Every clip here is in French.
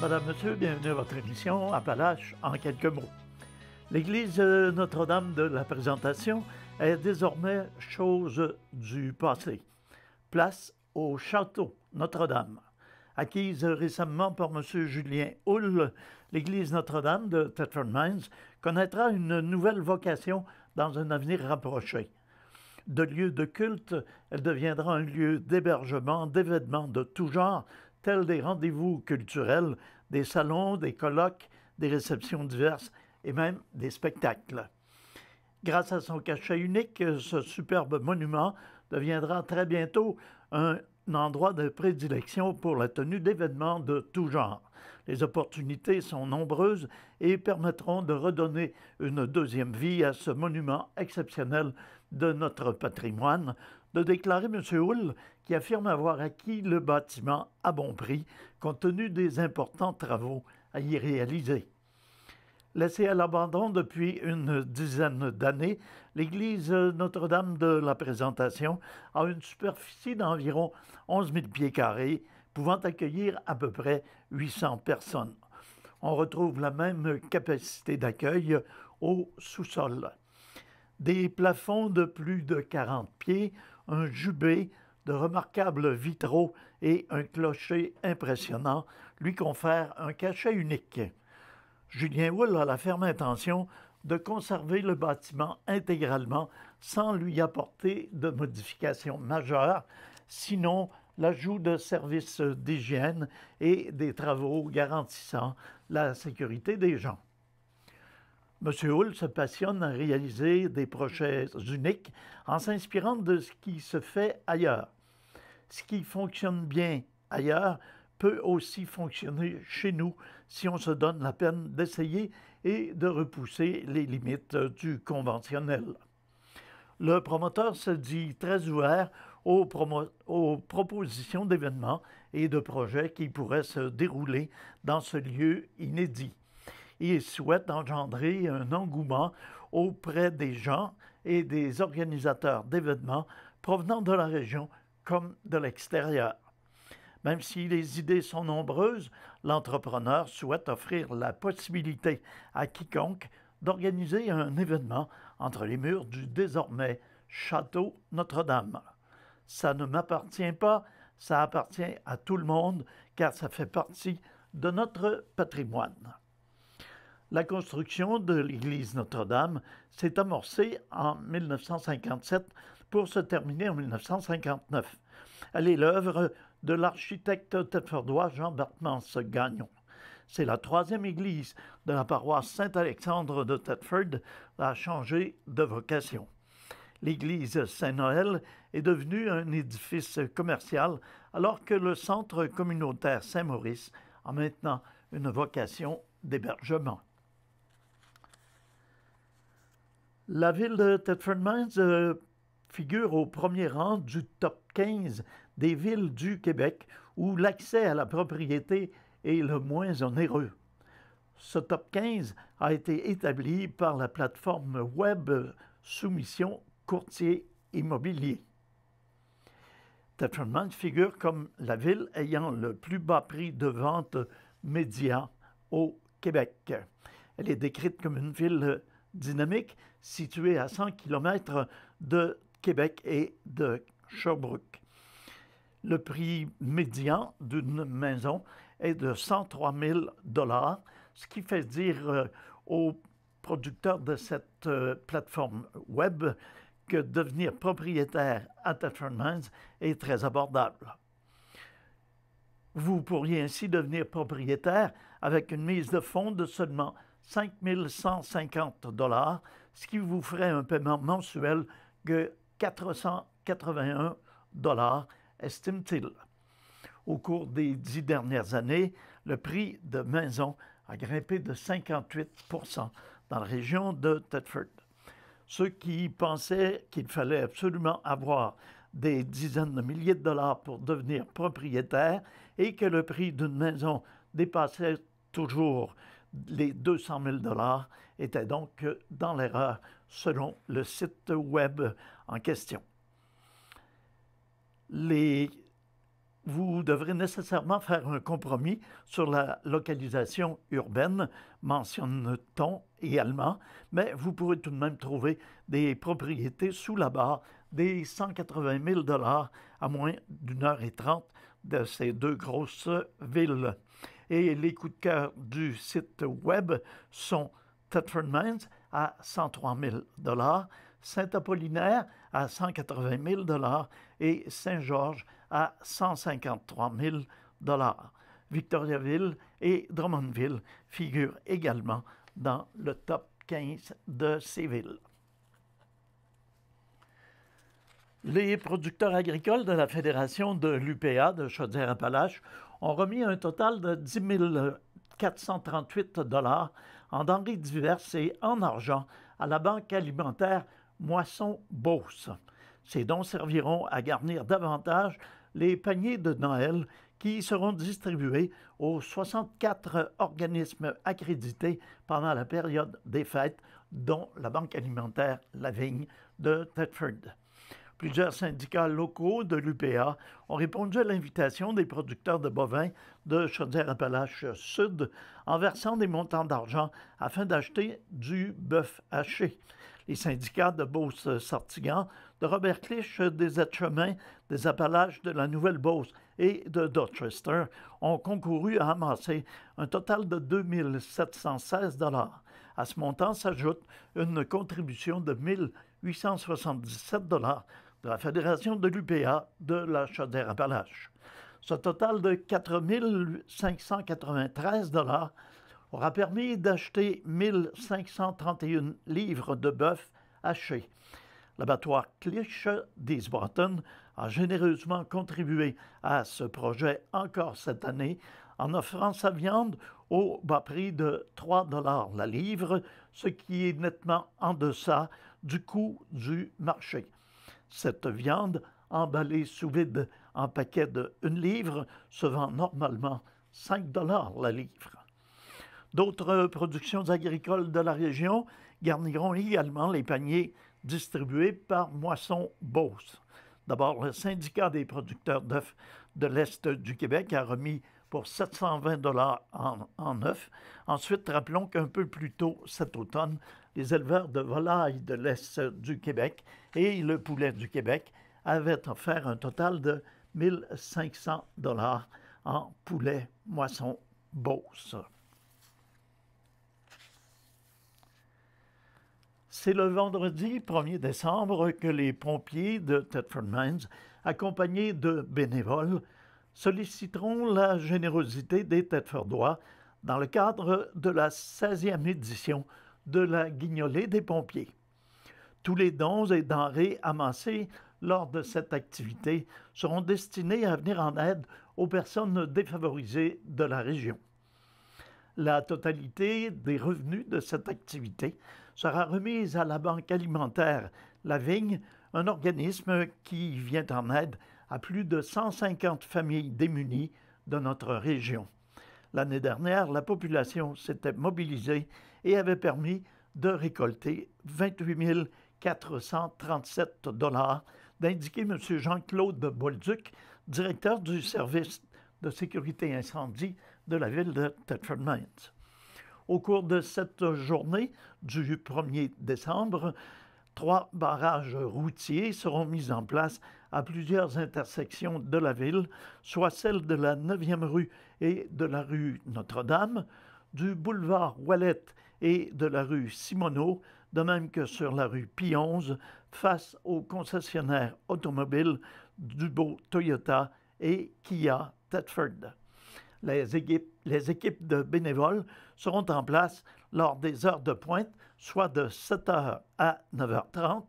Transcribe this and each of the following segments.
Madame, Monsieur, bienvenue à votre émission Appalaches en quelques mots. L'église Notre-Dame de la Présentation est désormais chose du passé. Place au château Notre-Dame. Acquise récemment par M. Julien Houle, l'église Notre-Dame de Thetford Mines connaîtra une nouvelle vocation dans un avenir rapproché. De lieu de culte, elle deviendra un lieu d'hébergement, d'événements de tout genre, tels des rendez-vous culturels, des salons, des colloques, des réceptions diverses et même des spectacles. Grâce à son cachet unique, ce superbe monument deviendra très bientôt un endroit de prédilection pour la tenue d'événements de tout genre. Les opportunités sont nombreuses et permettront de redonner une deuxième vie à ce monument exceptionnel de notre patrimoine, de déclarer M. Houle, qui affirme avoir acquis le bâtiment à bon prix, compte tenu des importants travaux à y réaliser. Laissée à l'abandon depuis une dizaine d'années, l'église Notre-Dame de la Présentation a une superficie d'environ 11 000 pieds carrés, pouvant accueillir à peu près 800 personnes. On retrouve la même capacité d'accueil au sous-sol. Des plafonds de plus de 40 pieds, un jubé, de remarquables vitraux et un clocher impressionnant lui confèrent un cachet unique. Julien Houle a la ferme intention de conserver le bâtiment intégralement sans lui apporter de modifications majeures, sinon l'ajout de services d'hygiène et des travaux garantissant la sécurité des gens. M. Houle se passionne à réaliser des projets uniques en s'inspirant de ce qui se fait ailleurs. Ce qui fonctionne bien ailleurs peut aussi fonctionner chez nous si on se donne la peine d'essayer et de repousser les limites du conventionnel. Le promoteur se dit très ouvert aux propositions d'événements et de projets qui pourraient se dérouler dans ce lieu inédit. Il souhaite engendrer un engouement auprès des gens et des organisateurs d'événements provenant de la région comme de l'extérieur. Même si les idées sont nombreuses, l'entrepreneur souhaite offrir la possibilité à quiconque d'organiser un événement entre les murs du désormais Château Notre-Dame. Ça ne m'appartient pas, ça appartient à tout le monde, car ça fait partie de notre patrimoine. La construction de l'église Notre-Dame s'est amorcée en 1957 pour se terminer en 1959. Elle est l'œuvre de l'architecte thetfordois Jean Bartmans Gagnon. C'est la troisième église de la paroisse Saint-Alexandre de Thetford à changer de vocation. L'église Saint-Noël est devenue un édifice commercial alors que le centre communautaire Saint-Maurice a maintenant une vocation d'hébergement. La ville de Thetford Mines figure au premier rang du top 15 des villes du Québec où l'accès à la propriété est le moins onéreux. Ce top 15 a été établi par la plateforme web Soumission Courtier Immobilier. Thetford Mines figure comme la ville ayant le plus bas prix de vente médian au Québec. Elle est décrite comme une ville dynamique située à 100 km de Québec et de Sherbrooke. Le prix médian d'une maison est de 103 000 $, ce qui fait dire aux producteurs de cette plateforme web que devenir propriétaire à Thetford Mines est très abordable. Vous pourriez ainsi devenir propriétaire avec une mise de fonds de seulement 5 150 $, ce qui vous ferait un paiement mensuel de 481 $, estime-t-il. Au cours des 10 dernières années, le prix de maison a grimpé de 58 % dans la région de Thetford. Ceux qui pensaient qu'il fallait absolument avoir des dizaines de milliers de dollars pour devenir propriétaire et que le prix d'une maison dépassait toujours les 200 000 $ étaient donc dans l'erreur selon le site web en question. Les vous devrez nécessairement faire un compromis sur la localisation urbaine, mentionne-t-on également, mais vous pourrez tout de même trouver des propriétés sous la barre des 180 000 à moins d'1h30 de ces deux grosses villes. Et les coups de cœur du site web sont Thetford Mines à 103 000 Saint-Apollinaire à 180 000 et Saint-Georges à 153 000 Victoriaville et Drummondville figurent également dans le top 15 de ces villes. Les producteurs agricoles de la Fédération de l'UPA de Chaudière-Appalaches ont remis un total de 10 438 en denrées diverses et en argent à la Banque alimentaire Moisson-Beauce. Ces dons serviront à garnir davantage les paniers de Noël qui seront distribués aux 64 organismes accrédités pendant la période des fêtes, dont la Banque alimentaire La Vigne de Thetford. Plusieurs syndicats locaux de l'UPA ont répondu à l'invitation des producteurs de bovins de Chaudière-Appalaches-Sud en versant des montants d'argent afin d'acheter du bœuf haché. Les syndicats de Beauce-Sortigan, de Robert Clich, des Aides-Chemins, des Appalaches, de la Nouvelle-Beauce et de Dorchester ont concouru à amasser un total de 2 716 À ce montant s'ajoute une contribution de 1 877 de la Fédération de l'UPA de la Chaudière-Appalaches. Ce total de 4 593 aura permis d'acheter 1 531 livres de bœuf haché. L'abattoir Clich d'East-Boston a généreusement contribué à ce projet encore cette année en offrant sa viande au bas prix de 3 la livre, ce qui est nettement en deçà du coût du marché. Cette viande, emballée sous vide en paquet de 1 livre, se vend normalement 5 la livre. D'autres productions agricoles de la région garniront également les paniers distribués par Moisson-Beauce. D'abord, le syndicat des producteurs d'œufs de l'Est du Québec a remis pour 720 en œufs. Ensuite, rappelons qu'un peu plus tôt cet automne, les éleveurs de volailles de l'Est du Québec et le poulet du Québec avaient offert un total de 1 500 en poulet Moisson-Beauce. C'est le vendredi 1er décembre que les pompiers de Thetford Mines, accompagnés de bénévoles, solliciteront la générosité des Thetfordois dans le cadre de la 16e édition de la Guignolée des pompiers. Tous les dons et denrées amassés lors de cette activité seront destinés à venir en aide aux personnes défavorisées de la région. La totalité des revenus de cette activité sera remise à la Banque alimentaire La Vigne, un organisme qui vient en aide à plus de 150 familles démunies de notre région. L'année dernière, la population s'était mobilisée et avait permis de récolter 28 437 d'indiquer M. Jean-Claude Bolduc, directeur du service de sécurité incendie de la ville de Thetford Mines. Au cours de cette journée du 1er décembre, 3 barrages routiers seront mis en place à plusieurs intersections de la ville, soit celle de la 9e rue et de la rue Notre-Dame, du boulevard Ouellette et de la rue Simoneau, de même que sur la rue Pie-11, face aux concessionnaires automobiles Dubo Toyota et Kia Thetford. Les équipes de bénévoles seront en place lors des heures de pointe, soit de 7h à 9h30,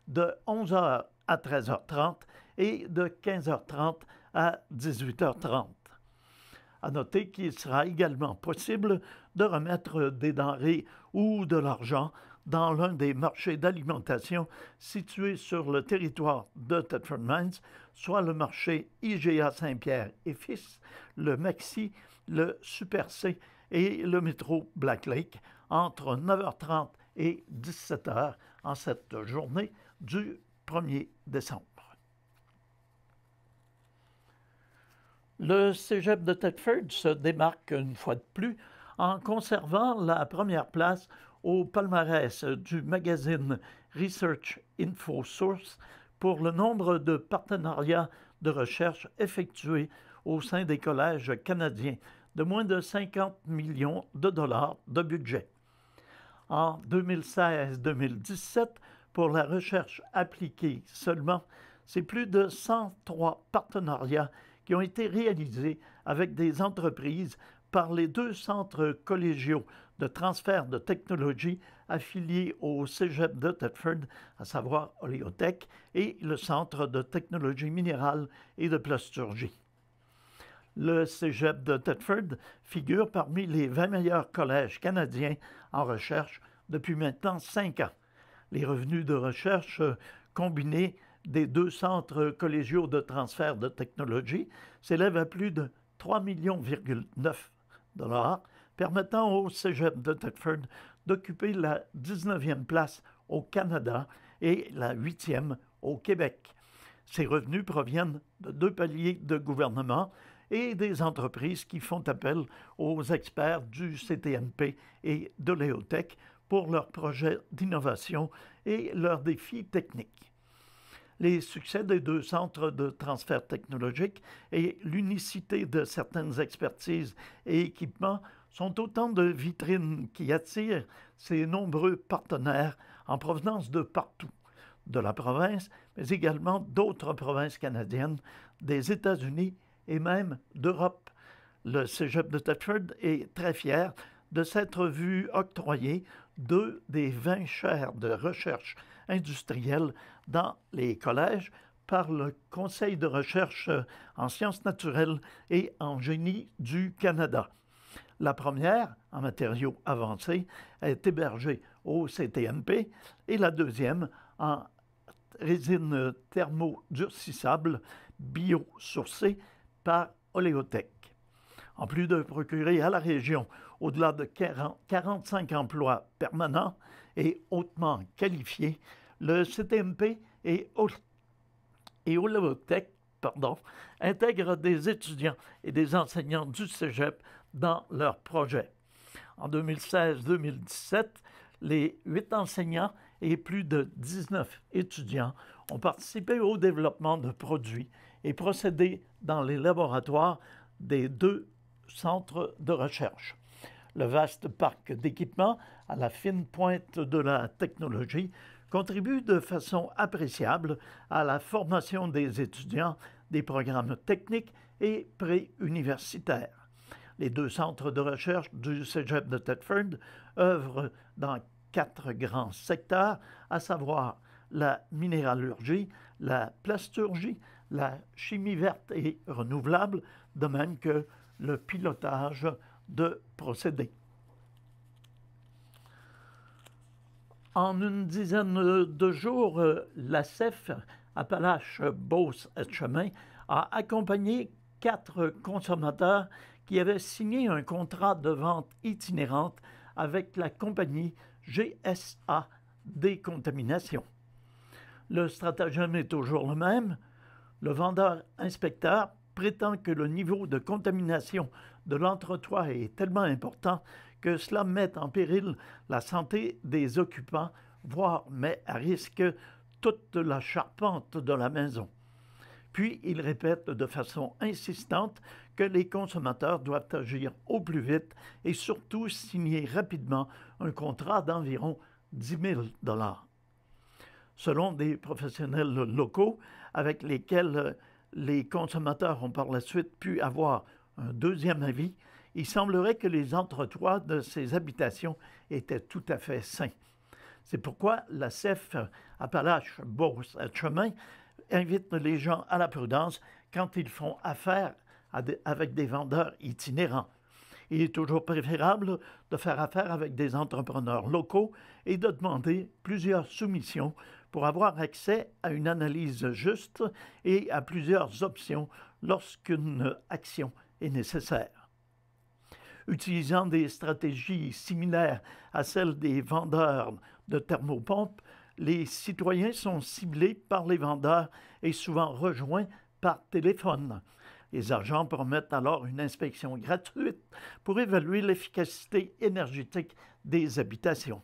de 11h à 13h30 et de 15h30 à 18h30. À noter qu'il sera également possible de remettre des denrées ou de l'argent dans l'un des marchés d'alimentation situés sur le territoire de Thetford Mines, soit le marché IGA Saint-Pierre et Fils, le Maxi, le Super C et le métro Black Lake, entre 9h30 et 17h en cette journée du 1er décembre. Le Cégep de Thetford se démarque une fois de plus en conservant la première place au palmarès du magazine Research Info Source pour le nombre de partenariats de recherche effectués au sein des collèges canadiens de moins de 50 millions de dollars de budget. En 2016-2017, pour la recherche appliquée seulement, c'est plus de 103 partenariats qui ont été réalisés avec des entreprises par les 2 centres collégiaux de transfert de technologie affiliés au Cégep de Thetford, à savoir Oléotech, et le Centre de technologie minérale et de plasturgie. Le Cégep de Thetford figure parmi les 20 meilleurs collèges canadiens en recherche depuis maintenant 5 ans. Les revenus de recherche combinés des 2 centres collégiaux de transfert de technologie s'élèvent à plus de 3,9 millions de dollars, permettant au Cégep de Thetford d'occuper la 19e place au Canada et la 8e au Québec. Ces revenus proviennent de 2 paliers de gouvernement et des entreprises qui font appel aux experts du CTNP et de l'Oléotech pour leurs projets d'innovation et leurs défis techniques. Les succès des 2 centres de transfert technologique et l'unicité de certaines expertises et équipements sont autant de vitrines qui attirent ces nombreux partenaires en provenance de partout, de la province, mais également d'autres provinces canadiennes, des États-Unis et même d'Europe. Le Cégep de Thetford est très fier de s'être vu octroyer 2 des 20 chaires de recherche industrielle dans les collèges par le Conseil de recherche en sciences naturelles et en génie du Canada. La première, en matériaux avancés, est hébergée au CTNP et la deuxième, en résine thermodurcissable biosourcée, par Oléotech. En plus de procurer à la région au-delà de 45 emplois permanents et hautement qualifiés, le CTNP et Oléotech intègrent des étudiants et des enseignants du Cégep dans leurs projets. En 2016-2017, les 8 enseignants et plus de 19 étudiants ont participé au développement de produits et procédé dans les laboratoires des 2 centres de recherche. Le vaste parc d'équipements à la fine pointe de la technologie contribue de façon appréciable à la formation des étudiants des programmes techniques et préuniversitaires. Les 2 centres de recherche du Cégep de Thetford œuvrent dans 4 grands secteurs, à savoir la minéralurgie, la plasturgie, la chimie verte et renouvelable, de même que le pilotage de procédés. En une dizaine de jours, l'ACEF, Appalaches-Beauce-Etchemin, a accompagné 4 consommateurs qui avaient signé un contrat de vente itinérante avec la compagnie GSA Décontamination. Le stratagème est toujours le même. Le vendeur-inspecteur prétend que le niveau de contamination de l'entretoit est tellement important que cela met en péril la santé des occupants, voire met à risque toute la charpente de la maison. Puis il répète de façon insistante que les consommateurs doivent agir au plus vite et surtout signer rapidement un contrat d'environ 10 000 $. Selon des professionnels locaux avec lesquels les consommateurs ont par la suite pu avoir un deuxième avis, il semblerait que les entretoits de ces habitations étaient tout à fait sains. C'est pourquoi la CEF Appalaches-Beauce-Etchemin invite les gens à la prudence quand ils font affaire avec des vendeurs itinérants. Il est toujours préférable de faire affaire avec des entrepreneurs locaux et de demander plusieurs soumissions pour avoir accès à une analyse juste et à plusieurs options lorsqu'une action est nécessaire. Utilisant des stratégies similaires à celles des vendeurs de thermopompes, les citoyens sont ciblés par les vendeurs et souvent rejoints par téléphone. Les agents promettent alors une inspection gratuite pour évaluer l'efficacité énergétique des habitations,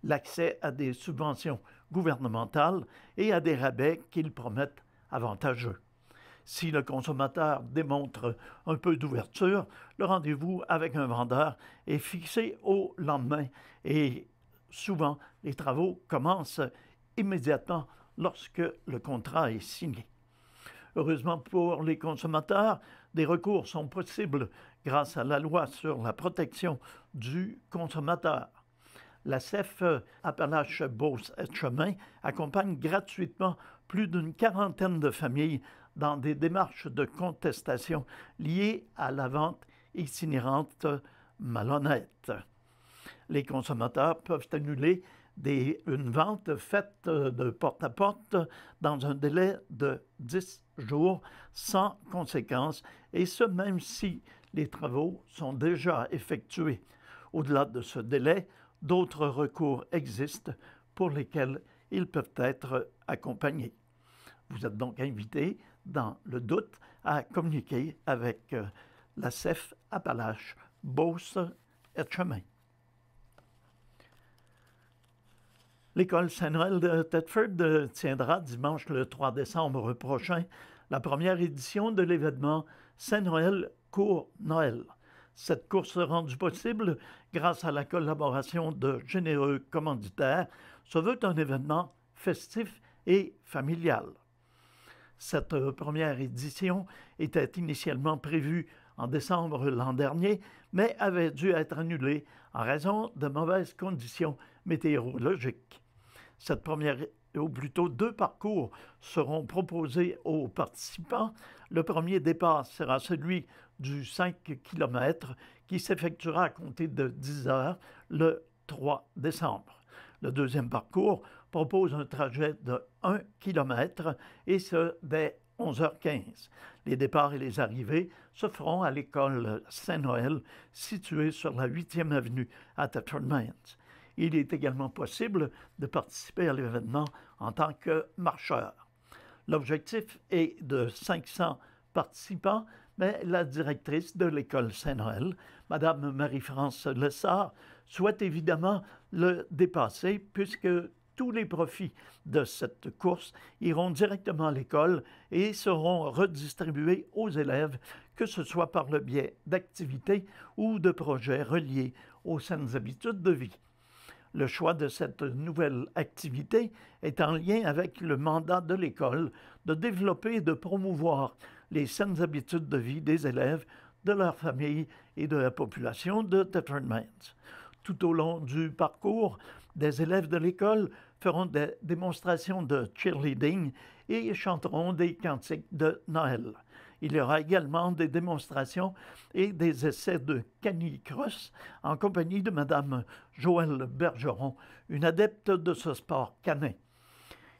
l'accès à des subventions gouvernementales et à des rabais qu'ils promettent avantageux. Si le consommateur démontre un peu d'ouverture, le rendez-vous avec un vendeur est fixé au lendemain et souvent les travaux commencent immédiatement lorsque le contrat est signé. Heureusement pour les consommateurs, des recours sont possibles grâce à la loi sur la protection du consommateur. La CEF Appalaches-Beauce-Etchemin accompagne gratuitement plus d'une quarantaine de familles dans des démarches de contestation liées à la vente itinérante malhonnête. Les consommateurs peuvent annuler une vente faite de porte à porte dans un délai de 10 jours sans conséquence, et ce même si les travaux sont déjà effectués. Au-delà de ce délai, d'autres recours existent pour lesquels ils peuvent être accompagnés. Vous êtes donc invité, dans le doute, à communiquer avec la CEF Appalaches Beauce-Etchemin. L'École Saint-Noël de Thetford tiendra dimanche le 3 décembre prochain la première édition de l'événement Saint-Noël Court Noël. Cette course rendue possible grâce à la collaboration de généreux commanditaires se veut un événement festif et familial. Cette première édition était initialement prévue en décembre l'an dernier, mais avait dû être annulée en raison de mauvaises conditions météorologiques. Cette première, ou plutôt deux parcours, seront proposés aux participants. Le premier départ sera celui du 5 km qui s'effectuera à compter de 10 heures le 3 décembre. Le deuxième parcours propose un trajet de 1 km et ce dès 11h15. Les départs et les arrivées se feront à l'école Saint-Noël située sur la 8e avenue à Thetford Mines. Il est également possible de participer à l'événement en tant que marcheur. L'objectif est de 500 participants, mais la directrice de l'école Saint-Noël, Mme Marie-France Lessard, souhaite évidemment le dépasser puisque tous les profits de cette course iront directement à l'école et seront redistribués aux élèves, que ce soit par le biais d'activités ou de projets reliés aux saines habitudes de vie. Le choix de cette nouvelle activité est en lien avec le mandat de l'école de développer et de promouvoir les saines habitudes de vie des élèves, de leurs familles et de la population de Thetford Mines. Tout au long du parcours, des élèves de l'école feront des démonstrations de cheerleading et chanteront des cantiques de Noël. Il y aura également des démonstrations et des essais de canicross en compagnie de Mme Joëlle Bergeron, une adepte de ce sport canin.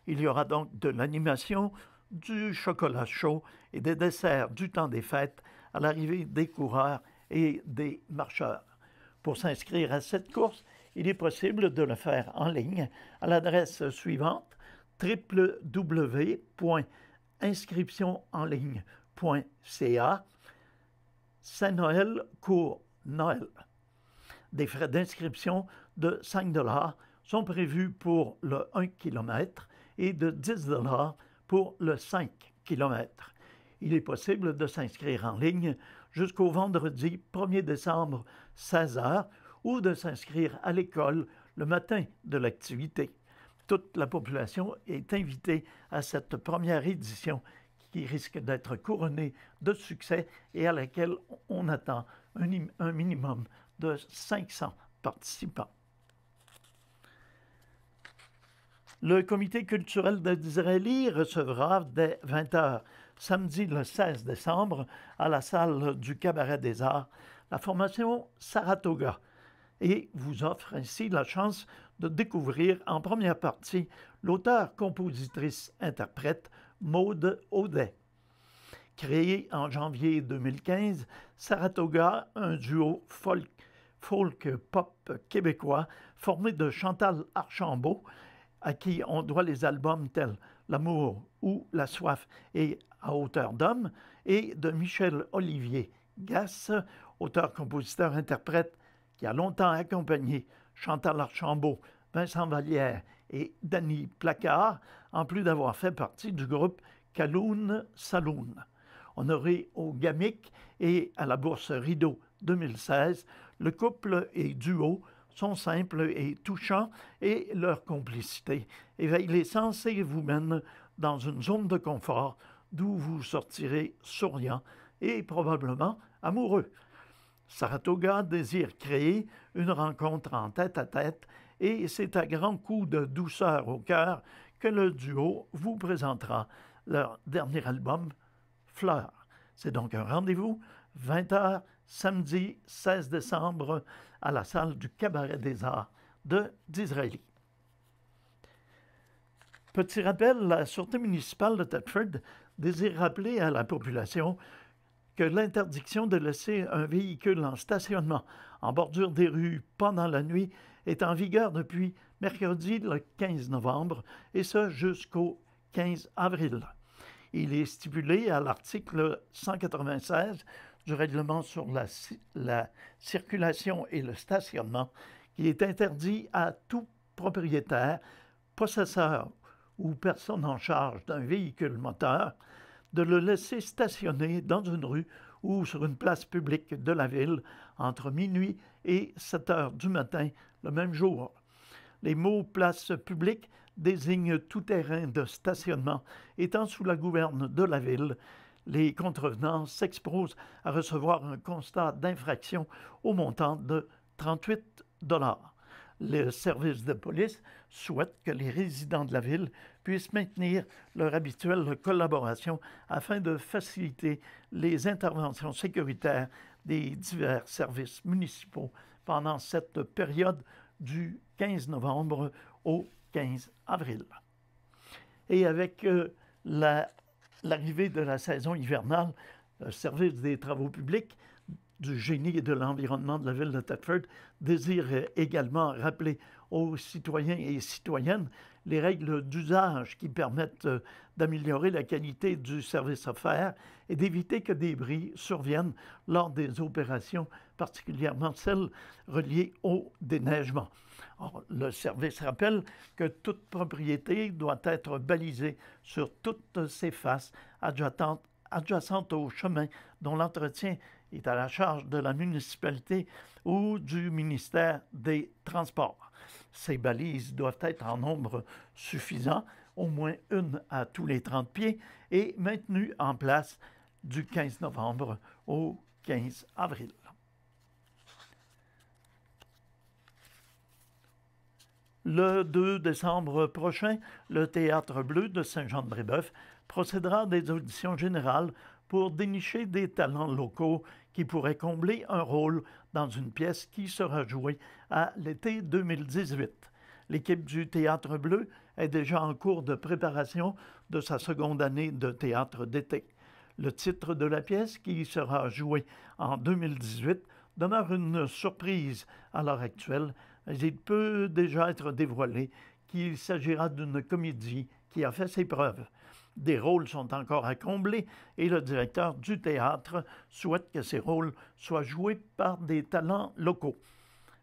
Il y aura donc de l'animation, du chocolat chaud et des desserts du temps des fêtes à l'arrivée des coureurs et des marcheurs. Pour s'inscrire à cette course, il est possible de le faire en ligne à l'adresse suivante www.inscriptionenligne.ca Saint-Noël Court Noël. Des frais d'inscription de 5 $ sont prévus pour le 1 km et de 10 $ pour le 5 km. Il est possible de s'inscrire en ligne jusqu'au vendredi 1er décembre, 16 h, ou de s'inscrire à l'école le matin de l'activité. Toute la population est invitée à cette première édition qui risque d'être couronnée de succès et à laquelle on attend un minimum de 500 participants. Le comité culturel de Disraeli recevra dès 20 h samedi le 16 décembre à la salle du Cabaret des Arts la formation Saratoga et vous offre ainsi la chance de découvrir en première partie l'auteure-compositrice-interprète Maude Audet. Créée en janvier 2015, Saratoga, un duo folk-pop québécois formé de Chantal Archambault, à qui on doit les albums tels L'amour ou La soif et À hauteur d'homme, et de Michel-Olivier Gasse, auteur-compositeur-interprète qui a longtemps accompagné Chantal Archambault, Vincent Vallière et Danny Placard, en plus d'avoir fait partie du groupe Kaloun Saloon. Honoré au GAMIC et à la Bourse Rideau 2016, le couple et duo sont simples et touchants et leur complicité éveille les sens et vous mène dans une zone de confort d'où vous sortirez souriant et probablement amoureux. Saratoga désire créer une rencontre en tête-à-tête et c'est à grands coups de douceur au cœur que le duo vous présentera leur dernier album, Fleurs. C'est donc un rendez-vous, 20h, samedi 16 décembre, à la salle du Cabaret des Arts de Disraeli. Petit rappel, la Sûreté municipale de Thetford désire rappeler à la population que l'interdiction de laisser un véhicule en stationnement en bordure des rues pendant la nuit est en vigueur depuis mercredi le 15 novembre, et ce jusqu'au 15 avril. Il est stipulé à l'article 196 du règlement sur la circulation et le stationnement qu'il est interdit à tout propriétaire, possesseur ou personne en charge d'un véhicule moteur de le laisser stationner dans une rue ou sur une place publique de la ville entre minuit et 7 heures du matin le même jour. Les mots « place publique » désignent tout terrain de stationnement étant sous la gouverne de la ville. Les contrevenants s'exposent à recevoir un constat d'infraction au montant de 38 $. Le service de police souhaite que les résidents de la ville puissent maintenir leur habituelle collaboration afin de faciliter les interventions sécuritaires des divers services municipaux pendant cette période du 15 novembre au 15 avril. Et avec l'arrivée de la saison hivernale, le service des travaux publics du génie et de l'environnement de la ville de Thetford désire également rappeler aux citoyens et citoyennes les règles d'usage qui permettent d'améliorer la qualité du service offert et d'éviter que des bris surviennent lors des opérations, particulièrement celles reliées au déneigement. Or, le service rappelle que toute propriété doit être balisée sur toutes ses faces adjacentes au chemin dont l'entretien est à la charge de la municipalité ou du ministère des Transports. Ces balises doivent être en nombre suffisant, au moins une à tous les 30 pieds, et maintenues en place du 15 novembre au 15 avril. Le 2 décembre prochain, le Théâtre Bleu de Saint-Jean-de-Brébeuf procédera à des auditions générales pour dénicher des talents locaux qui pourraient combler un rôle dans une pièce qui sera jouée à l'été 2018. L'équipe du Théâtre Bleu est déjà en cours de préparation de sa seconde année de théâtre d'été. Le titre de la pièce, qui sera jouée en 2018, demeure une surprise à l'heure actuelle, mais il peut déjà être dévoilé qu'il s'agira d'une comédie qui a fait ses preuves. Des rôles sont encore à combler et le directeur du théâtre souhaite que ces rôles soient joués par des talents locaux.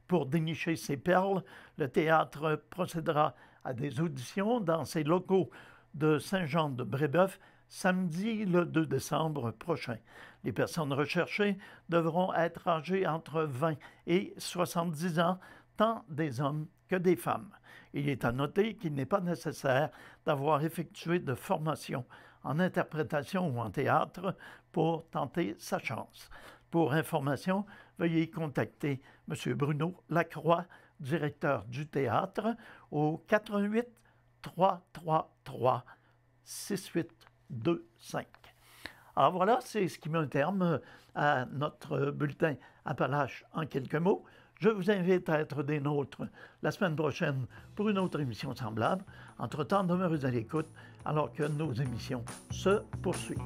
Pour dénicher ces perles, le théâtre procédera à des auditions dans ses locaux de Saint-Jean-de-Brébeuf samedi le 2 décembre prochain. Les personnes recherchées devront être âgées entre 20 et 70 ans, tant des hommes que des femmes. Il est à noter qu'il n'est pas nécessaire d'avoir effectué de formation en interprétation ou en théâtre pour tenter sa chance. Pour information, veuillez contacter M. Bruno Lacroix, directeur du théâtre, au 88 333 6825. Alors voilà, c'est ce qui met un terme à notre bulletin Appalaches en quelques mots. Je vous invite à être des nôtres la semaine prochaine pour une autre émission semblable. Entre-temps, demeurez à l'écoute alors que nos émissions se poursuivent.